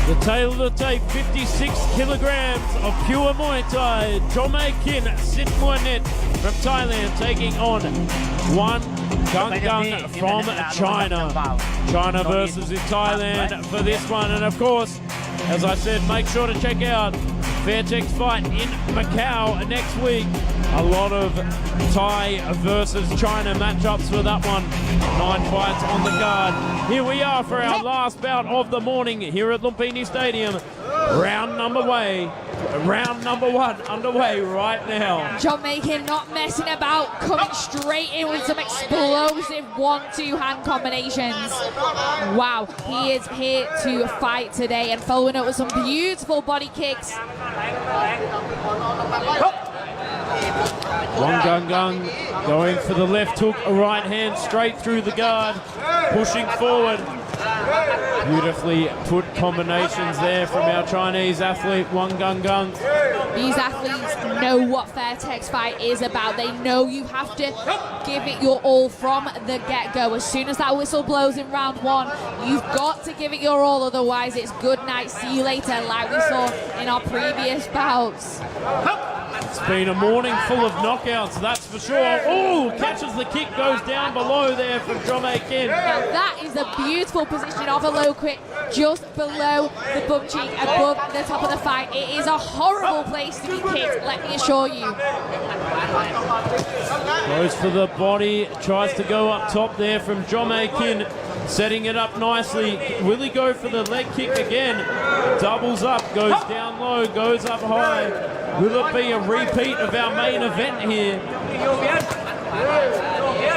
The tail of the tape, 56 kilograms of pure Muay Thai. Jommaykin Sitmuatnit from Thailand taking on Wang Ganggang from China. China versus Thailand for this one. And of course, as I said, make sure to check out Fairtech's fight in Macau next week. A lot of Thai versus China matchups for that one. 9 fights on the card. Here we are for our last bout of the morning here at Lumpinee Stadium. Round number one underway right now. Jommaykin not messing about, coming straight in with some explosive 1-2 hand combinations. Wow, he is here to fight today and following up with some beautiful body kicks. Wang Ganggang going for the left hook, a right hand straight through the guard, pushing forward. Beautifully put combinations there from our Chinese athlete, Wang Ganggang. These athletes know what Fairtech's fight is about. They know you have to give it your all from the get-go. As soon as that whistle blows in round one, you've got to give it your all, otherwise it's good night, see you later, like we saw in our previous bouts. It's been a morning full of knockouts, that's for sure. Oh, catches the kick, goes down below there from Jommaykin. Now that is a beautiful position of a low kick just below the bum cheek, above the top of the fight. It is a horrible place to be kicked, let me assure you. Goes for the body, tries to go up top there from Jommaykin, setting it up nicely. Will he go for the leg kick again? Doubles up, goes down low, goes up high. Will it be a repeat of our main event here?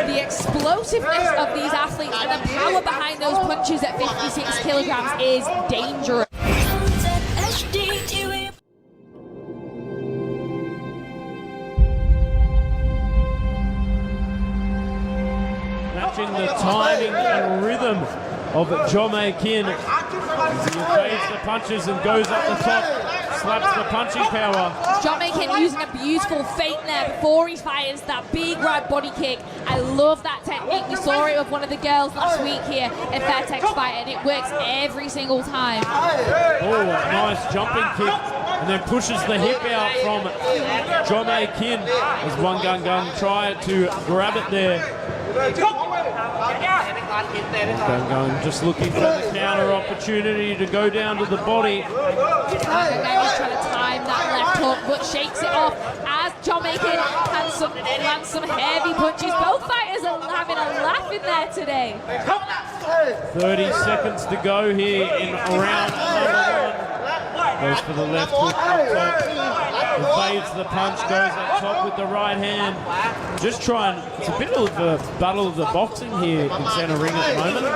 The explosiveness of these athletes and the power behind those punches at 56 kilograms is dangerous. Matching the timing and rhythm of Jommaykin as he evades the punches and goes up the top, slaps the punching power. Jommaykin using a beautiful feint there before he fires that big right body kick. I love that technique. We saw it with one of the girls last week here at Fairtech's fight, and it works every single time. Oh, nice jumping kick, and then pushes the hip out from Jommaykin as Wang Ganggang tried to grab it there. Ganggang just looking for the counter opportunity to go down to the body. Ganggang is trying to time that left hook, but shakes it off as Jommaykin lands some heavy punches. Both fighters are having a laugh in there today. 30 seconds to go here in round number one. Goes for the left hook up top. Evades the punch, goes up top with the right hand. Just trying, it's a bit of a battle of the boxing here in center ring at the moment.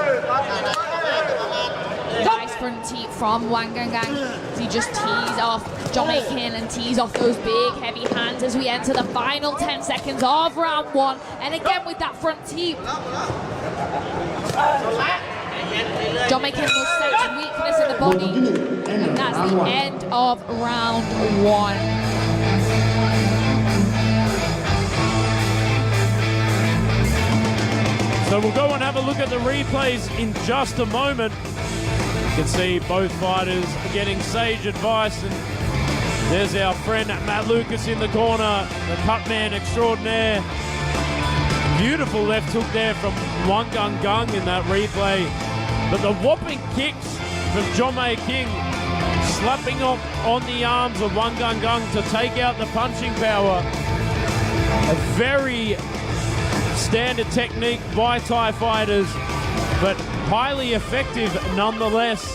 Nice front teep from Wang Ganggang. He just tees off Jommaykin and tees off those big heavy hands as we enter the final 10 seconds of round one. And again with that front teep. Jommaykin will sense weakness in the body, and that's the end of round one. So we'll go and have a look at the replays in just a moment. You can see both fighters getting sage advice, and there's our friend Matt Lucas in the corner, the cut man extraordinaire. Beautiful left hook there from Wang Ganggang in that replay. But the whopping kicks from Jommaykin, slapping up on the arms of Wang Ganggang to take out the punching power. A very standard technique by Thai fighters, but highly effective nonetheless.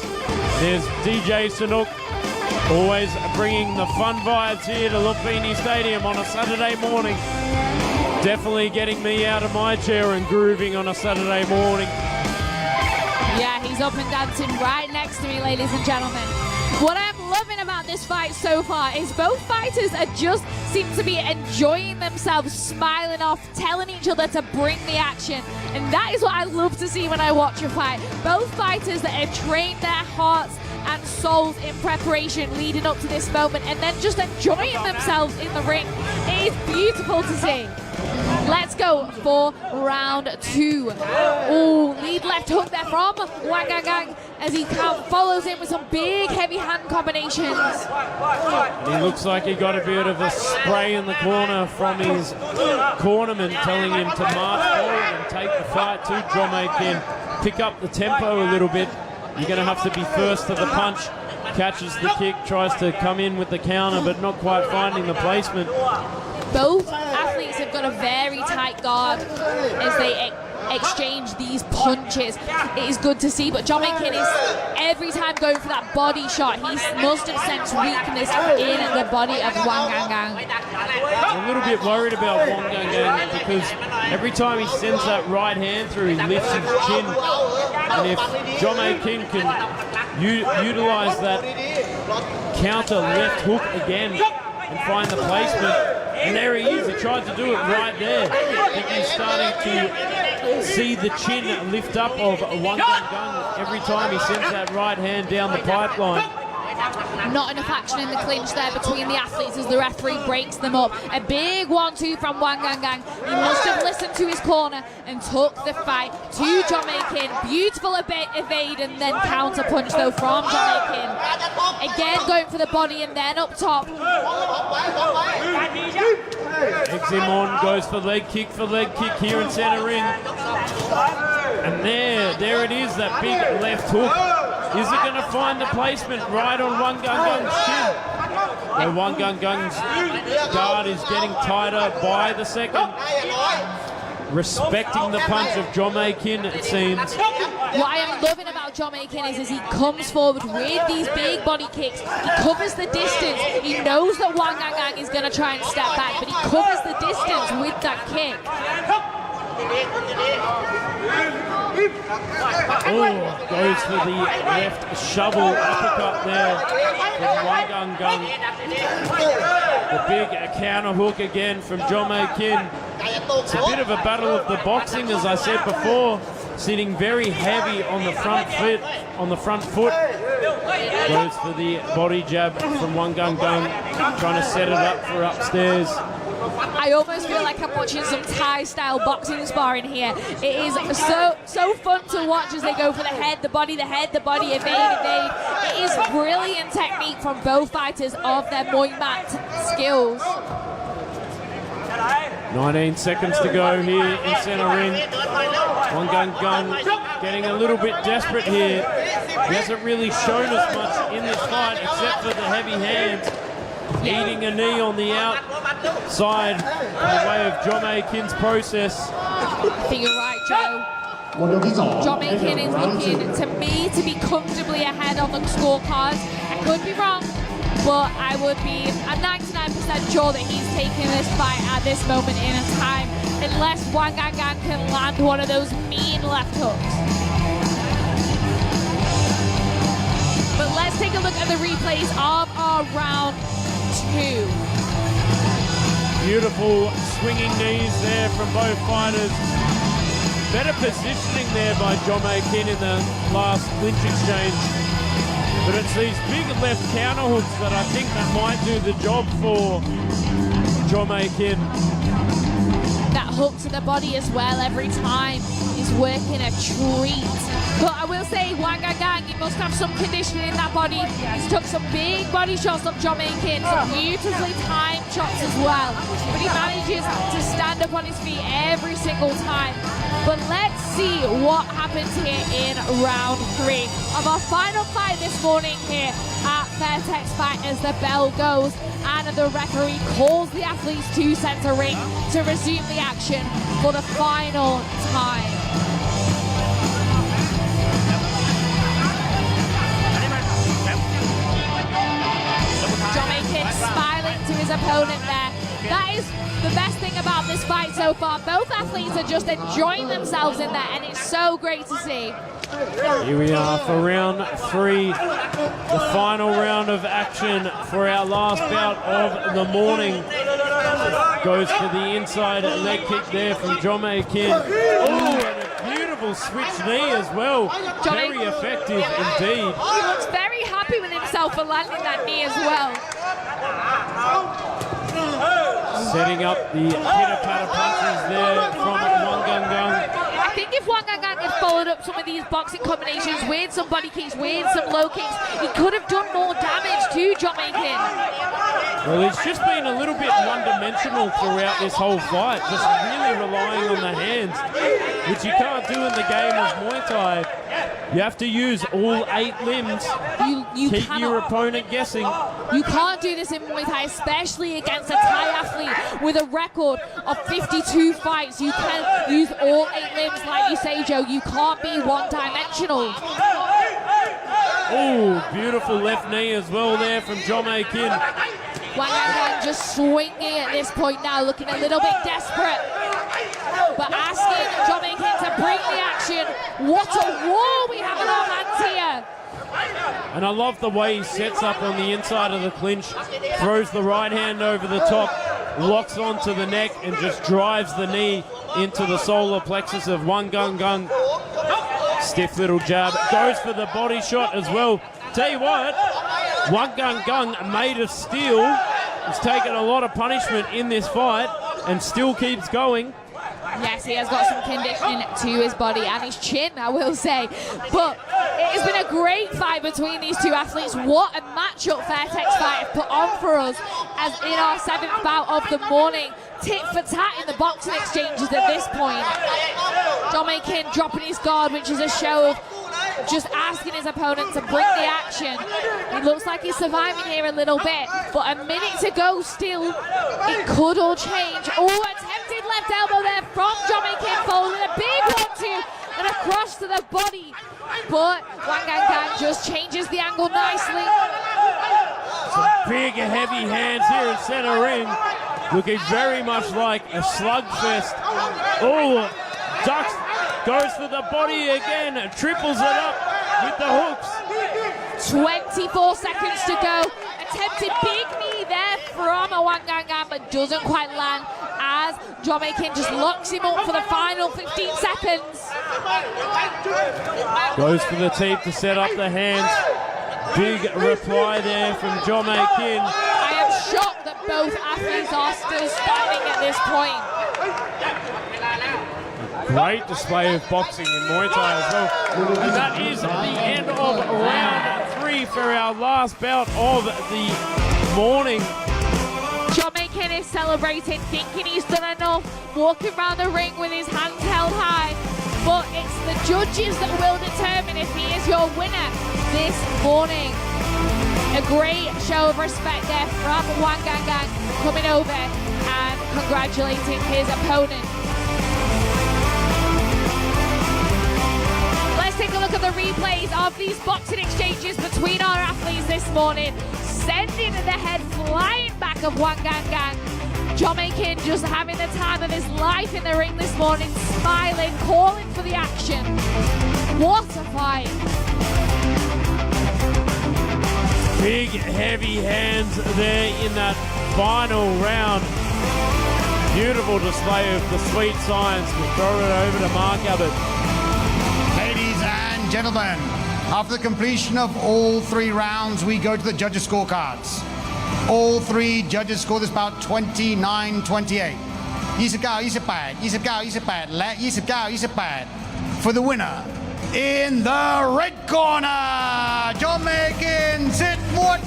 There's DJ Sanook, always bringing the fun vibes here to Lumpinee Stadium on a Saturday morning. Definitely getting me out of my chair and grooving on a Saturday morning. Yeah, he's up and dancing right next to me, ladies and gentlemen. What I'm loving about this fight so far is both fighters just seem to be enjoying themselves, smiling off, telling each other to bring the action. And that is what I love to see when I watch a fight. Both fighters that have trained their hearts and souls in preparation leading up to this moment, and then just enjoying themselves in the ring. It is beautiful to see. Let's go for round 2. Oh, lead left hook there from Wang as he follows in with some big heavy hand combinations. He looks like he got a bit of a spray in the corner from his cornerman telling him to march forward and take the fight to Jommaykin. Pick up the tempo a little bit. You're going to have to be first to the punch. Catches the kick, tries to come in with the counter, but not quite finding the placement. Both athletes have got a very tight guard as they exchange these punches. It is good to see, but Jommaykin is every time going for that body shot. He must have sensed weakness in the body of Wang. I'm a little bit worried about Wang because every time he sends that right hand through, he lifts his chin. And if Jommaykin can utilize that counter left hook again and find the placement, and there he is. He tried to do it right there. I think he's starting to see the chin lift up of Wang every time he sends that right hand down the pipeline. Not enough action in the clinch there between the athletes as the referee breaks them up. A big 1-2 from Wang. He must have listened to his corner and took the fight to Jommaykin. Beautiful evade and then counter punch though from Jommaykin. Again going for the body and then up top. Eggs him on, goes for leg kick here in center ring. And there it is, that big left hook. Is it going to find the placement right on Wang chin? So Wang guard is getting tighter by the second. Respecting the punch of Jommaykin, it seems. What I am loving about Jommaykin is he comes forward with these big body kicks. He covers the distance. He knows that Wang is going to try and step back, but he covers the distance with that kick. Oh, goes for the left shovel uppercut there from Wang. The big counter hook again from Jommaykin. It's a bit of a battle of the boxing, as I said before. Sitting very heavy on the front foot. Goes for the body jab from Wang, trying to set it up for upstairs. I almost feel like I'm watching some Thai-style boxing sparring here. It is so fun to watch as they go for the head, the body, evade. It is brilliant technique from both fighters of their Muay Mat skills. 19 seconds to go here in center ring. Wang getting a little bit desperate here. He hasn't really shown us much in this fight except for the heavy hands. Eating a knee on the outside in the way of Jommaykin's process. I think you're right, Joe. Jommaykin is looking to me to be comfortably ahead on the scorecards. I could be wrong, but I'm 99% sure that he's taking this fight at this moment in time, unless Wang can land one of those mean left hooks. But let's take a look at the replays of our round 2. Beautiful swinging knees there from both fighters. Better positioning there by Jommaykin in the last clinch exchange. But it's these big left counter hooks that I think that might do the job for Jommaykin. That hook to the body as well every time is working a treat. But I will say, Wang, he must have some conditioning in that body. He's took some big body shots of Jommaykin, some beautifully timed shots as well. But he manages to stand up on his feet every single time. But let's see what happens here in round 3 of our final fight this morning here at Fairtex Fight as the bell goes and the referee calls the athletes to center ring to resume the action for the final time. Jommaykin smiling to his opponent there. That is the best thing about this fight so far. Both athletes are just enjoying themselves in there, and it's so great to see. Here we are for round 3, the final round of action for our last bout of the morning. Goes for the inside leg kick there from Jommaykin. Oh, and a beautiful switch knee as well. Very effective indeed. He looks very happy with himself for landing that knee as well. Setting up the pitter-patter punches there from Ganggang. I think if Wang had followed up some of these boxing combinations with some body kicks, with some low kicks, he could have done more damage to Jommaykin. Well, it's just been a little bit one-dimensional throughout this whole fight, just really relying on the hands, which you can't do in the game of Muay Thai. You have to use all 8 limbs. You keep cannot, your opponent guessing. You can't do this in Muay Thai, especially against a Thai athlete with a record of 52 fights. You can use all 8 limbs, like you say, Joe. You can't be one-dimensional. Oh, beautiful left knee as well there from Jommaykin. Wang just swinging at this point now, looking a little bit desperate. But asking Jommaykin to bring the action. What a war we have in our hands here. And I love the way he sets up on the inside of the clinch, throws the right hand over the top, locks onto the neck, and just drives the knee into the solar plexus of Ganggang. Stiff little jab, goes for the body shot as well. Tell you what, Ganggang, made of steel, has taken a lot of punishment in this fight and still keeps going. Yes, he has got some conditioning to his body and his chin, I will say. But it has been a great fight between these two athletes. What a matchup Fairtex Fight have put on for us as in our 7th bout of the morning. Tit for tat in the boxing exchanges at this point. Jommaykin dropping his guard, which is a show of just asking his opponent to bring the action. It looks like he's surviving here a little bit, but a minute to go still. It could all change. Oh, attempted left elbow there from Jommaykin, following a big 1-2 and across to the body. But Ganggang just changes the angle nicely. Some big, heavy hands here in center ring. Looking very much like a slugfest. Oh, ducks, goes for the body again, triples it up with the hooks. 24 seconds to go. Attempted big knee there from Ganggang, but doesn't quite land as Jommaykin just locks him up for the final 15 seconds. Goes for the teeth to set up the hands. Big reply there from Jommaykin. I am shocked that both athletes are still standing at this point. Great display of boxing in Muay Thai as well. And that is the end of round 3 for our last bout of the morning. Jommaykin is celebrating, thinking he's done enough, walking around the ring with his hands held high. But it's the judges that will determine if he is your winner this morning. A great show of respect there from Ganggang, coming over and congratulating his opponent. Let's take a look at the replays of these boxing exchanges between our athletes this morning. Sending the head flying back of Ganggang. Jommaykin just having the time of his life in the ring this morning, smiling, calling for the action. What a fight. Big, heavy hands there in that final round. Beautiful display of the sweet science. We'll throw it over to Mark Abbott. Ladies and gentlemen, after the completion of all 3 rounds, we go to the judges' scorecards. All 3 judges score this bout 29-28. 29-28,และ 29-28 for the winner. In the red corner, Jommaykin,